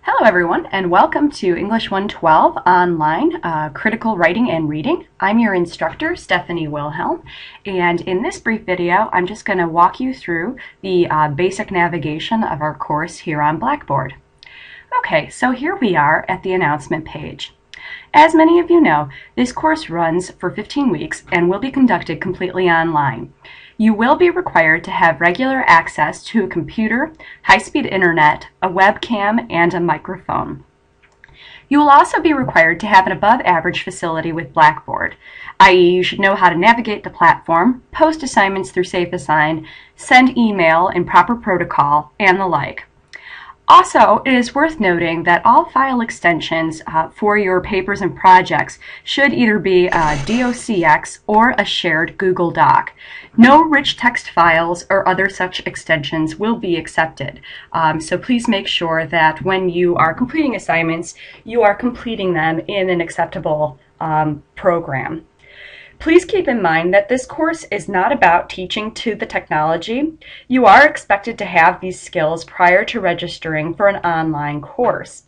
Hello everyone, and welcome to English 112 online critical writing and reading. I'm your instructor, Stephanie Wilhelm, and in this brief video I'm just going to walk you through the basic navigation of our course here on Blackboard. Okay, so here we are at the announcement page. As many of you know, this course runs for 15 weeks and will be conducted completely online. You will be required to have regular access to a computer, high-speed internet, a webcam, and a microphone. You will also be required to have an above-average facility with Blackboard, i.e. you should know how to navigate the platform, post assignments through SafeAssign, send email in proper protocol, and the like. Also, it is worth noting that all file extensions for your papers and projects should either be a DOCX or a shared Google Doc. No rich text files or other such extensions will be accepted. So please make sure that when you are completing assignments, you are completing them in an acceptable program. Please keep in mind that this course is not about teaching to the technology. You are expected to have these skills prior to registering for an online course.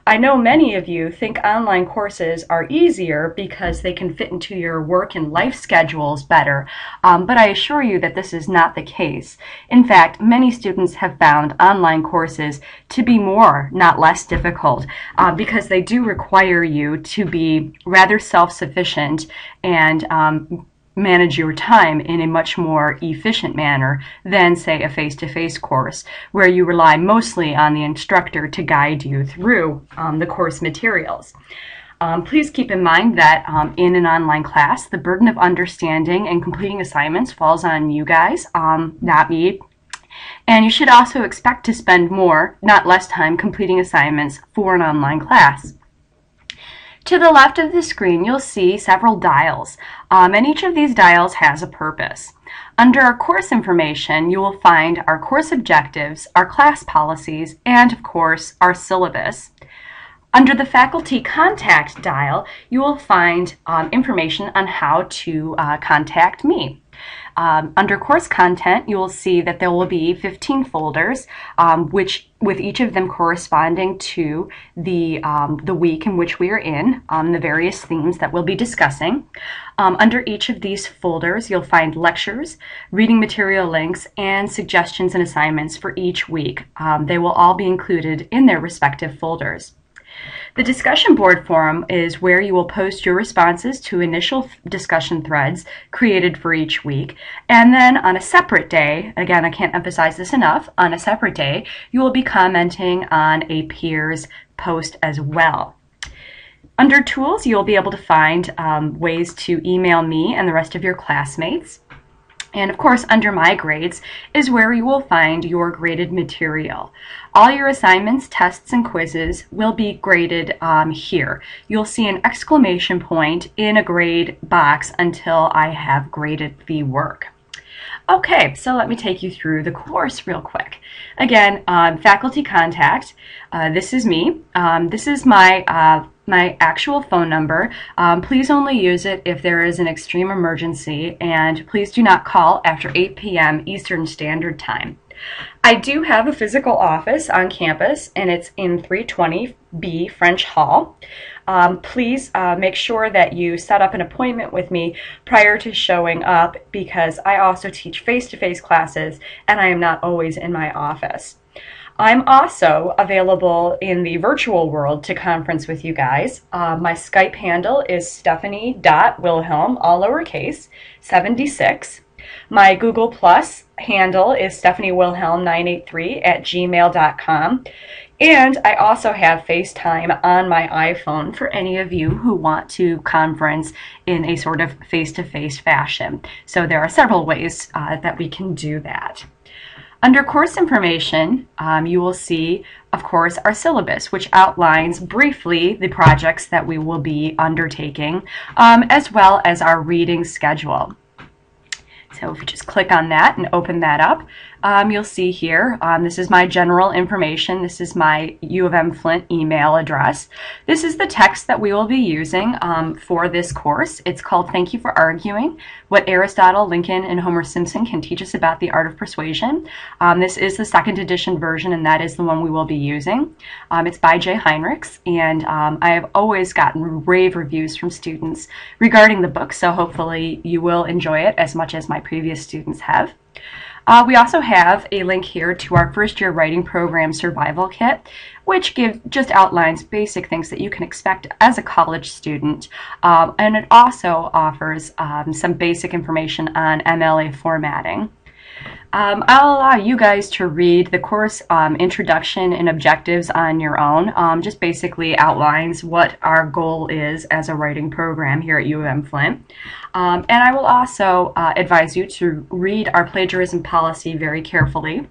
I know many of you think online courses are easier because they can fit into your work and life schedules better, but I assure you that this is not the case. In fact, many students have found online courses to be more, not less difficult, because they do require you to be rather self-sufficient and manage your time in a much more efficient manner than, say, a face-to-face course, where you rely mostly on the instructor to guide you through the course materials. Please keep in mind that in an online class, the burden of understanding and completing assignments falls on you guys, not me. And you should also expect to spend more, not less time, completing assignments for an online class. To the left of the screen, you'll see several dials, and each of these dials has a purpose. Under our course information, you will find our course objectives, our class policies, and of course, our syllabus. Under the faculty contact dial, you will find information on how to contact me. Under course content, you will see that there will be 15 folders, with each of them corresponding to the week in which we are in, the various themes that we'll be discussing. Under each of these folders, you'll find lectures, reading material links, and suggestions and assignments for each week. They will all be included in their respective folders. The discussion board forum is where you will post your responses to initial discussion threads created for each week. And then on a separate day, again, I can't emphasize this enough, on a separate day, you will be commenting on a peer's post as well. Under tools, you'll be able to find ways to email me and the rest of your classmates. And of course, under My Grades is where you will find your graded material. All your assignments, tests, and quizzes will be graded here. You'll see an exclamation point in a grade box until I have graded the work. Okay, so let me take you through the course real quick. Again, faculty contact, this is me. This is my actual phone number. Please only use it if there is an extreme emergency, and please do not call after 8 p.m. Eastern Standard Time. I do have a physical office on campus, and it's in 320B French Hall. Please make sure that you set up an appointment with me prior to showing up, because I also teach face-to-face classes and I am not always in my office. I'm also available in the virtual world to conference with you guys. My Skype handle is stephanie.wilhelm, all lowercase, 76. My Google Plus handle is stephaniewilhelm983@gmail.com. And I also have FaceTime on my iPhone for any of you who want to conference in a sort of face-to-face fashion. So there are several ways that we can do that. Under course information, you will see, of course, our syllabus, which outlines briefly the projects that we will be undertaking, as well as our reading schedule. So if you just click on that and open that up, You'll see here, this is my general information. This is my U of M Flint email address. This is the text that we will be using for this course. It's called Thank You for Arguing, What Aristotle, Lincoln, and Homer Simpson Can Teach Us About the Art of Persuasion. This is the second edition version, and that is the one we will be using. It's by Jay Heinrichs, and I have always gotten rave reviews from students regarding the book, so hopefully you will enjoy it as much as my previous students have. We also have a link here to our first year writing program survival kit, which just outlines basic things that you can expect as a college student. And it also offers some basic information on MLA formatting. I'll allow you guys to read the course introduction and objectives on your own. Just basically outlines what our goal is as a writing program here at U of M Flint. And I will also advise you to read our plagiarism policy very carefully.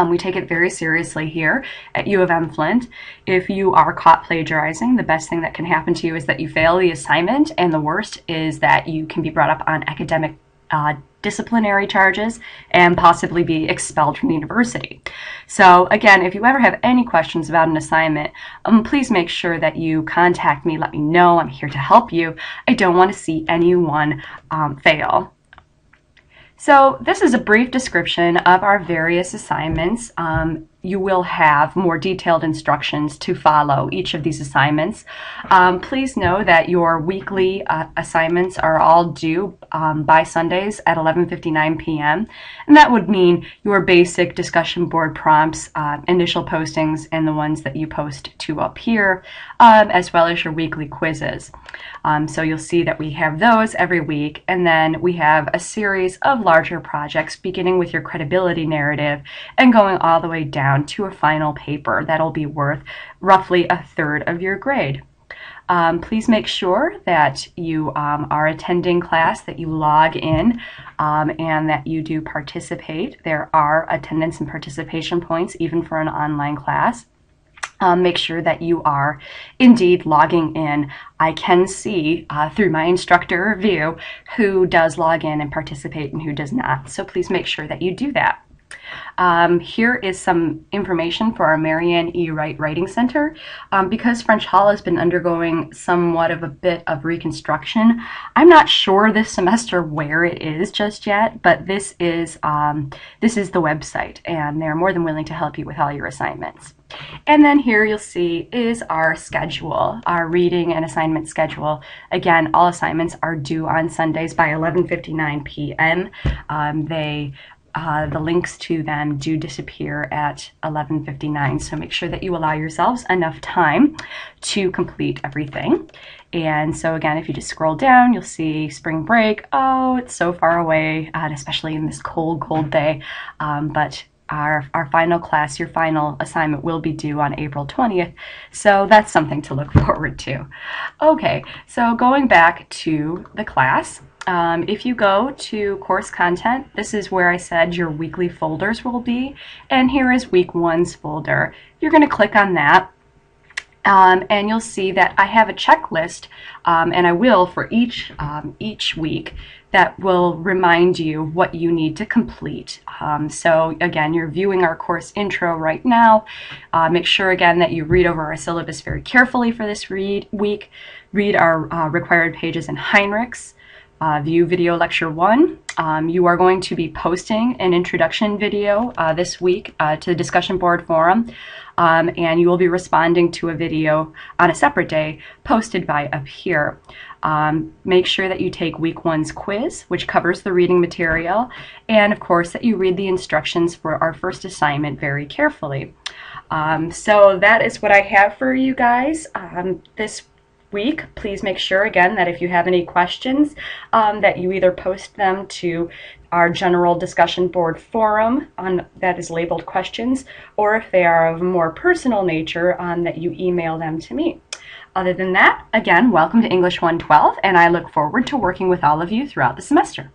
We take it very seriously here at U of M Flint. If you are caught plagiarizing, the best thing that can happen to you is that you fail the assignment, and the worst is that you can be brought up on academic disciplinary charges and possibly be expelled from the university. So again, if you ever have any questions about an assignment, please make sure that you contact me. Let me know. I'm here to help you. I don't want to see anyone fail. So this is a brief description of our various assignments. You will have more detailed instructions to follow each of these assignments. Please know that your weekly assignments are all due by Sundays at 11:59 p.m. And that would mean your basic discussion board prompts, initial postings, and the ones that you post to up here, as well as your weekly quizzes. So you'll see that we have those every week, and then we have a series of larger projects beginning with your credibility narrative and going all the way down to a final paper that'll be worth roughly 1/3 of your grade. Please make sure that you are attending class, that you log in, and that you do participate. There are attendance and participation points even for an online class. Make sure that you are indeed logging in. I can see through my instructor review who does log in and participate and who does not. So please make sure that you do that. Here is some information for our Marianne E. Wright Writing Center. Because French Hall has been undergoing somewhat of a bit of reconstruction, I'm not sure this semester where it is just yet, but this is the website, and they're more than willing to help you with all your assignments. And then here you'll see is our schedule, our reading and assignment schedule. Again, all assignments are due on Sundays by 11:59 p.m. The links to them do disappear at 11:59, so make sure that you allow yourselves enough time to complete everything. And so again, if you just scroll down, you'll see spring break. Oh, it's so far away, and especially in this cold, cold day. But our final class, your final assignment, will be due on April 20th, so that's something to look forward to. Okay, so going back to the class, if you go to course content, this is where I said your weekly folders will be, and here is week 1's folder. You're going to click on that. And you'll see that I have a checklist, and I will for each week, that will remind you what you need to complete. So again, you're viewing our course intro right now. Make sure again that you read over our syllabus very carefully for this week. Read our required pages in Heinrichs. View video lecture 1. You are going to be posting an introduction video this week to the discussion board forum, and you will be responding to a video on a separate day posted by up here. Make sure that you take week 1's quiz, which covers the reading material, and of course that you read the instructions for our first assignment very carefully. So that is what I have for you guys this week. Please make sure again that if you have any questions that you either post them to our general discussion board forum that is labeled questions, or if they are of a more personal nature that you email them to me. Other than that, again, welcome to English 112, and I look forward to working with all of you throughout the semester.